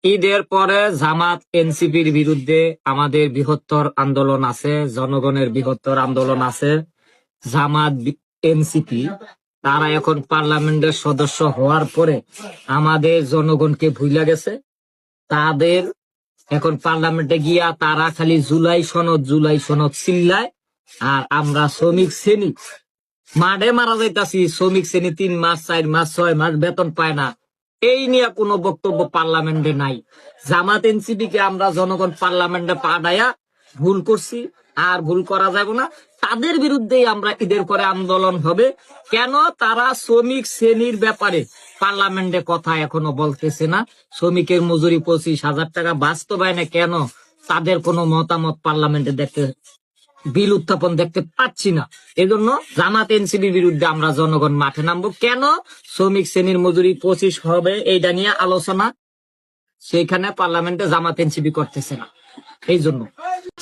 ঈদের পরে জামাত এনসিপির বিরুদ্ধে আমাদের বৃহত্তর আন্দোলন আছে, জনগণের বৃহত্তর আন্দোলন আছে। জামাত এনসিপি তারা এখন পার্লামেন্টের সদস্য হওয়ার পরে আমাদের জনগণকে ভুলে গেছে। তাদের এখন পার্লামেন্টে গিয়া তারা খালি জুলাই সনদ চিল্লায়, আর আমরা শ্রমিক শ্রেণী মাঠে মারা যাইতাছি। শ্রমিক শ্রেণী 3 মাস 4 মাস 6 মাস বেতন পায় না, এই নিয়ে কোনো বক্তব্য পার্লামেন্টে নাই। জামাত এনসিপি কে আমরা জনগণ পার্লামেন্টে পাঠাইয়া ভুল করছি, আর ভুল করা যাবে না। তাদের বিরুদ্ধেই আমরা ঈদের পরে আন্দোলন হবে। কেন তারা শ্রমিক শ্রেণীর ব্যাপারে পার্লামেন্টে কথা এখনো বলতেছে না? শ্রমিকের মজুরি 25,000 টাকা বাস্তবায়নে কেন তাদের কোনো মতামত পার্লামেন্টে বিল উত্থাপন দেখতে পাচ্ছি না? এজন্য জামাত এনসিপির বিরুদ্ধে আমরা জনগণ মাঠে নামবো। কেন শ্রমিক শ্রেণীর মজুরি 25 হবে এইটা নিয়ে আলোচনা সেইখানে পার্লামেন্টে জামাত এনসিপি করতেছে না। এই জন্য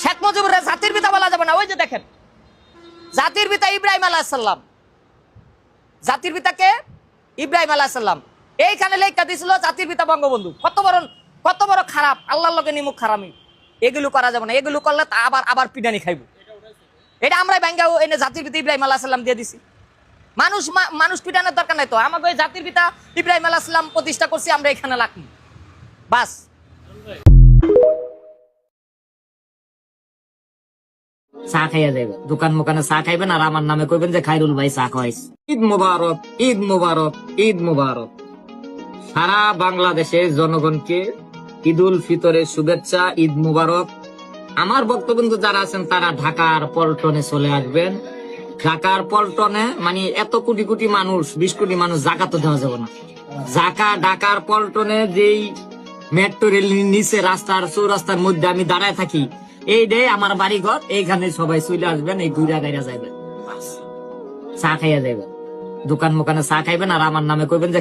শেখ মুজিবুর জাতির পিতা বলা যাবে না। ওই যে দেখেন, জাতির পিতা ইব্রাহিম আলাইহিস সালাম, জাতির পিতাকে ইব্রাহিম আলাইহিস সালাম এইখানে লেখা দিছিল জাতির পিতা বঙ্গবন্ধু। কত বড় খারাপ, আল্লাহর লগে নিমুখ খারামি। এগুলো করা যাবে না, এগুলো করলে তা আবার পিটানি খাইব। এটা আমরা ব্যাঙ্গা এনে জাতির পিতা ইব্রাহিম আলাইহিস সালাম দিয়ে দিছি। মানুষ পিটানোর দরকার নাই তো। আমাকে ওই জাতির পিতা ইব্রাহিম আলাইহিস সালাম প্রতিষ্ঠা করছি, আমরা এখানে রাখি বাস। চা খাইয়া যাবে, দোকান মোকানে চা খাইবেন আর আমার নামে কইবেন যে খাইরুল ভাই চা খাওয়াইস। ঈদ মুবারক, ঈদ মুবারক, ঈদ মুবারক। সারা বাংলাদেশের জনগণকে ঈদুল ফিতরের শুভেচ্ছা, ঈদ মুবারক। আমার বক্তব্য যারা আছেন তারা ঢাকার পল্টনে চলে আসবেন। ঢাকার পল্টনে মানে এত কোটি কোটি মানুষ, 20 কোটি মানুষ, জায়গা তো দেওয়া যাবে না। ঢাকার পল্টনে যেই মেট্রো রেল নিচে রাস্তার চৌরাস্তার মধ্যে আমি দাঁড়ায় থাকি, এই ডে আমার বাড়ি ঘর, এইখানে সবাই চলে আসবেন, এই ঘুরা গাইরা যাইবেন, চা খাইয়া যাইবেন, দোকান মোকানে চা খাইবেন আর আমার নামে কইবেন যে